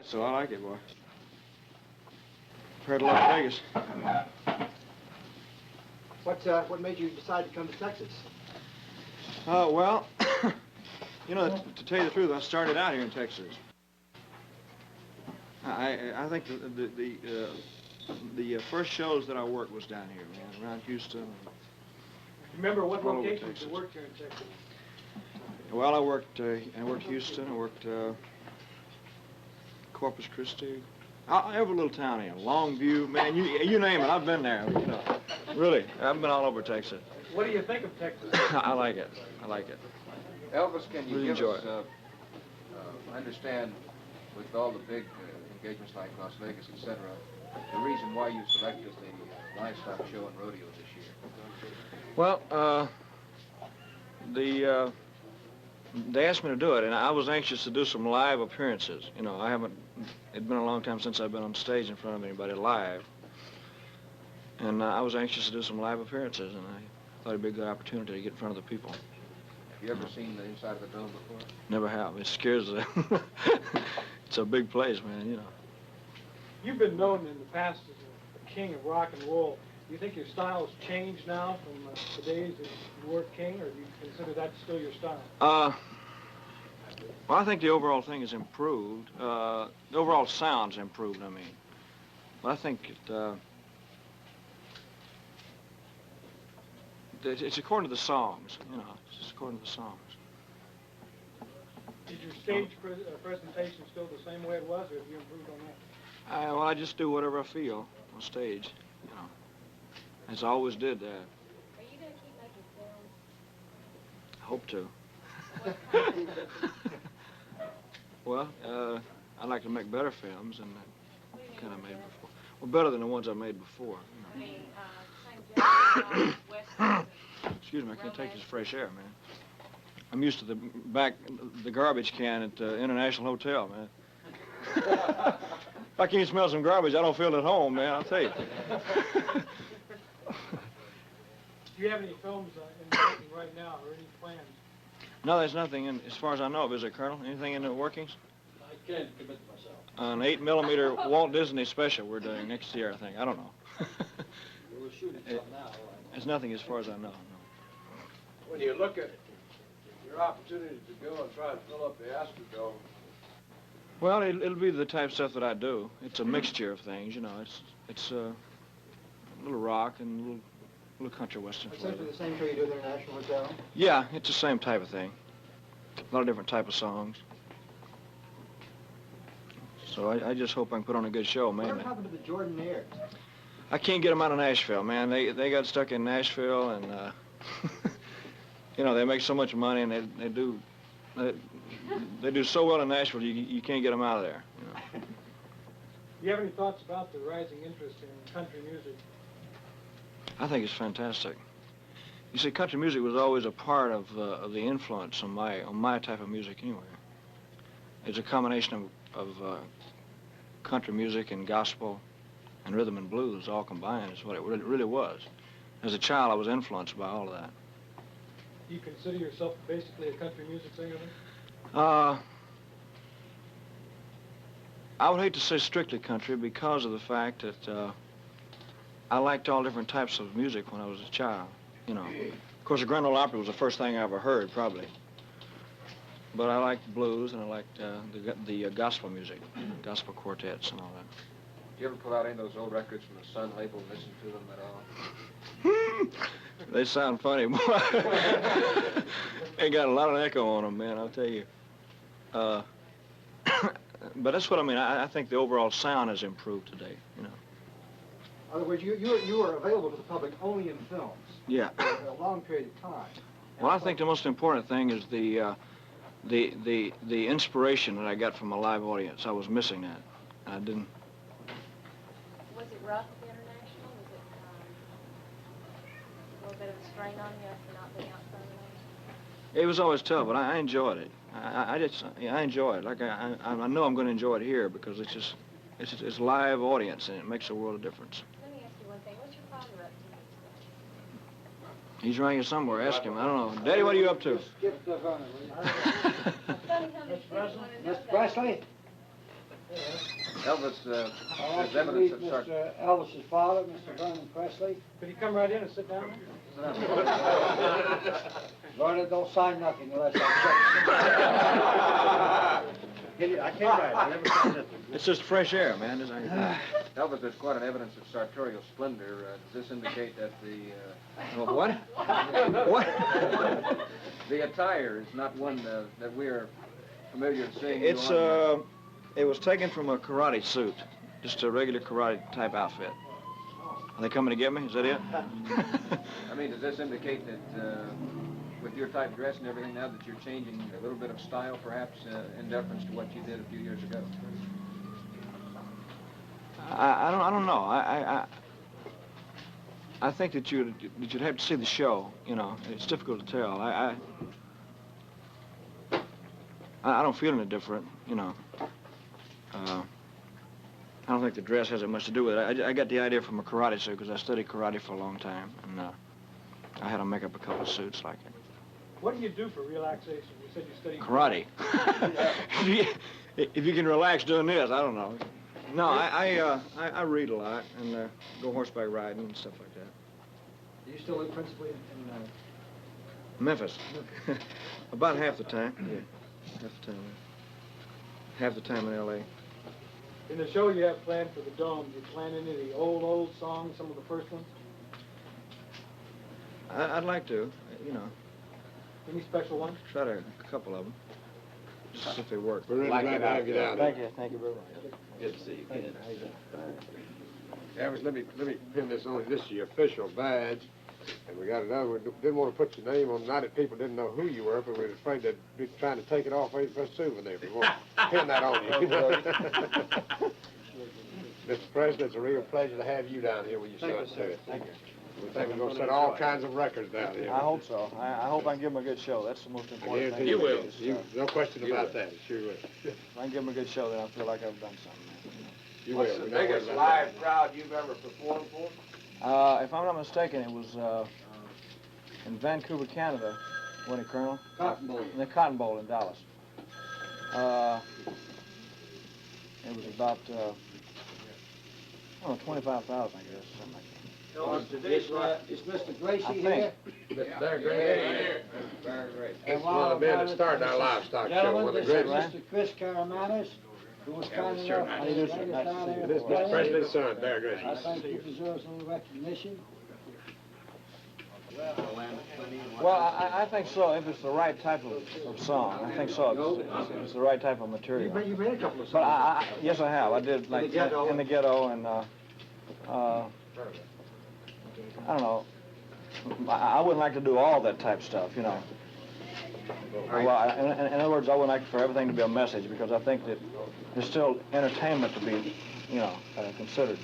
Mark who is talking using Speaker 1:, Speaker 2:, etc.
Speaker 1: So I like it, boy. Compared to Las Vegas.
Speaker 2: What made you decide to come to Texas?
Speaker 1: Well, you know, to tell you the truth, I started out here in Texas. I think the first shows that I worked was down here, man, around Houston.
Speaker 3: Remember what
Speaker 1: all over
Speaker 3: locations you
Speaker 1: Texas.
Speaker 3: worked here in Texas?
Speaker 1: Well, I worked Houston. I worked Corpus Christi. Every little town in Longview, man. You name it, I've been there. You know, really, I've been all over Texas.
Speaker 3: What do you think of Texas?
Speaker 1: I like it. I like it.
Speaker 4: Elvis, can you
Speaker 1: Really
Speaker 4: give
Speaker 1: enjoy
Speaker 4: us, I understand with all the big engagements like Las Vegas, etc., the reason why you selected the livestock show and rodeo this year?
Speaker 1: Well, they asked me to do it, and I was anxious to do some live appearances. You know, it'd been a long time since I've been on stage in front of anybody live. And I was anxious to do some live appearances, and I thought it'd be a good opportunity to get in front of the people.
Speaker 4: Have you ever seen the inside of the dome before?
Speaker 1: Never have. It scares them. It's a big place, man, you know.
Speaker 3: You've been known in the past as a king of rock and roll. Do you think your style has changed now from the days that you were king, or do you consider that still your style?
Speaker 1: Well, I think the overall thing has improved. The overall sound's improved, I mean. But I think it's according to the songs, you know. It's just according to the songs.
Speaker 3: Is your stage presentation still the same way it was, or have you improved on that?
Speaker 1: Well, I just do whatever I feel on stage, you know. As I always did that.
Speaker 5: Are you going to keep making films?
Speaker 1: I hope to. Well, I'd like to make better films than I kind of made before. Well, better than the ones I made before. You know.
Speaker 5: I mean, same West
Speaker 1: Excuse me, I can't take this fresh air, man. I'm used to the garbage can at the International Hotel, man. If I can't smell some garbage, I don't feel at home, man, I'll tell you.
Speaker 3: Do you have any films in the making right now, or any plans?
Speaker 1: No, there's nothing in, as far as I know of, is there, Colonel? Anything in the workings?
Speaker 3: I can't commit myself.
Speaker 1: An 8mm Walt Disney special we're doing next year, I think. I don't know.
Speaker 3: We're shooting some now.
Speaker 1: There's nothing as far as I know, no.
Speaker 6: When you look at your opportunity to go and try to fill up the Astrodome.
Speaker 1: Well, it'll be the type of stuff that I do. It's a mixture of things, you know. It's a little rock and a little country western flavor.
Speaker 2: Essentially the same show you do at the International Hotel?
Speaker 1: Yeah, it's the same type of thing. A lot of different type of songs. So I just hope I can put on a good show, mainly.
Speaker 2: What happened to the Jordanaires?
Speaker 1: I can't get them out of Nashville, man. They got stuck in Nashville, and you know, they make so much money, and they do so well in Nashville. You can't get them out of there. You know?
Speaker 3: Do you have any thoughts about the rising interest in country music?
Speaker 1: I think it's fantastic. You see, country music was always a part of the influence on my type of music anyway. It's a combination of country music and gospel and rhythm and blues all combined is what it really was. As a child, I was influenced by all of that.
Speaker 3: Do you consider yourself basically a country music singer?
Speaker 1: I would hate to say strictly country because of the fact that I liked all different types of music when I was a child, you know. Of course, the Grand Ole Opry was the first thing I ever heard, probably. But I liked blues, and I liked the gospel music, gospel quartets and all that.
Speaker 4: Do you ever pull out any of those old records from the Sun label and listen to them at all?
Speaker 1: They sound funny, boy. They got a lot of echo on them, man, I'll tell you. But that's what I mean. I think the overall sound has improved today, you know.
Speaker 2: In other words, you are available to the public only in films.
Speaker 1: Yeah.
Speaker 2: For a long period of time.
Speaker 1: Well, I think the most important thing is the inspiration that I got from a live audience. I was missing that. I didn't.
Speaker 5: Was it rough at the International? Was it a little bit of a strain on you after not being out front of them?
Speaker 1: It was always tough, but I enjoyed it. I enjoy it. Like I know I'm going to enjoy it here because it's live audience and it makes a world of difference.
Speaker 5: Let me ask you one thing. What's your father up to?
Speaker 1: He's around here somewhere. Ask him. I don't know. Daddy, what are you up to?
Speaker 2: Skip the phone, will you?
Speaker 5: Sonny, come and see one of
Speaker 2: Miss
Speaker 5: those
Speaker 2: Presley?
Speaker 4: Elvis,
Speaker 7: I'd like
Speaker 4: there's
Speaker 7: to
Speaker 4: evidence
Speaker 7: meet
Speaker 4: of start.
Speaker 7: Mr. Elvis's father, Mr. Vernon Presley.
Speaker 3: Could you come right in and sit down?
Speaker 7: Vernon, don't sign nothing unless I
Speaker 2: I can't write. I never signed nothing.
Speaker 1: It's just fresh air, man.
Speaker 4: Elvis, there's quite an evidence of sartorial splendor. Does this indicate that the
Speaker 1: What? What?
Speaker 4: the attire is not one that we're familiar with seeing? you
Speaker 1: It's
Speaker 4: on?
Speaker 1: it was taken from a karate suit, just a regular karate type outfit. Are they coming to get me? Is that it?
Speaker 4: I mean, does this indicate that with your type dress and everything now that you're changing a little bit of style, perhaps in deference to what you did a few years ago?
Speaker 1: I don't know. I think that you'd have to see the show. You know, it's difficult to tell. I don't feel any different. You know. I don't think the dress has that much to do with it. I got the idea from a karate suit because I studied karate for a long time, and I had to make up a couple of suits like it.
Speaker 3: What do you do for relaxation? You said you study
Speaker 1: Karate. If you can relax doing this, I don't know. No, I read a lot and go horseback riding and stuff like that.
Speaker 2: Do you still live principally in
Speaker 1: Memphis. About half the time. Yeah, half the time. Half the time in L.A.
Speaker 3: In the show you have planned for the Dome, do you plan any of the old songs, some of the first ones?
Speaker 1: I'd like to, you know,
Speaker 3: Any special ones?
Speaker 1: try to a couple of them, just to see if they work.
Speaker 6: We're really glad to have you down there.
Speaker 1: Thank you very much.
Speaker 6: Good to see you again. Elvis, let me pin this on. This is your official badge. And we got another one. Didn't want to put your name on. Not that people didn't know who you were, but we were afraid they'd be trying to take it off for a souvenir. We want to pin that on you. Mr. President, it's a real pleasure to have you down here with your son, too.
Speaker 1: Thank you.
Speaker 6: We think we're going to set all kinds of records down here.
Speaker 1: I hope so. I hope I can give them a good show. That's the most
Speaker 6: I
Speaker 1: important
Speaker 6: guarantee
Speaker 1: thing.
Speaker 6: you will. No question about that. You sure will.
Speaker 1: If I can give them a good show, then I feel like I've done something.
Speaker 6: You
Speaker 8: What's
Speaker 6: will.
Speaker 8: the
Speaker 6: We know
Speaker 8: biggest
Speaker 6: what
Speaker 8: live crowd you've ever performed for?
Speaker 1: If I'm not mistaken, it was in Vancouver, Canada, wasn't it, Colonel?
Speaker 7: Cotton Bowl.
Speaker 1: In the Cotton Bowl in Dallas. It was about, I don't know, 25,000, I guess, something like that.
Speaker 7: Is Mr. Gracie
Speaker 1: I
Speaker 7: here?
Speaker 1: think.
Speaker 6: They're great.
Speaker 4: Very great.
Speaker 7: And
Speaker 6: One of the men that started our livestock show.
Speaker 7: Gentlemen,
Speaker 6: One of the
Speaker 7: this is
Speaker 6: greatest.
Speaker 7: Mr. Chris Caramanis, who was kind
Speaker 6: sure.
Speaker 7: enough
Speaker 1: How
Speaker 7: to
Speaker 1: do you do,
Speaker 7: bring
Speaker 1: sir?
Speaker 7: us
Speaker 1: Nice to
Speaker 7: down
Speaker 1: see you.
Speaker 7: here
Speaker 6: This
Speaker 7: to
Speaker 6: is Mr.
Speaker 7: play.
Speaker 6: Presley's son, Bear Gracie.
Speaker 7: I think he deserves a little recognition.
Speaker 1: Well, I think so, if it's the right type of song. I think so, if it's the right type of material.
Speaker 2: You've made a couple of
Speaker 1: But
Speaker 2: songs.
Speaker 1: yes, I have. I did, like,
Speaker 2: Ghetto.
Speaker 1: in the ghetto, and, I don't know. I wouldn't like to do all that type stuff, you know. Well, in other words, I would like for everything to be a message, because I think that there's still entertainment to be, you know, considered.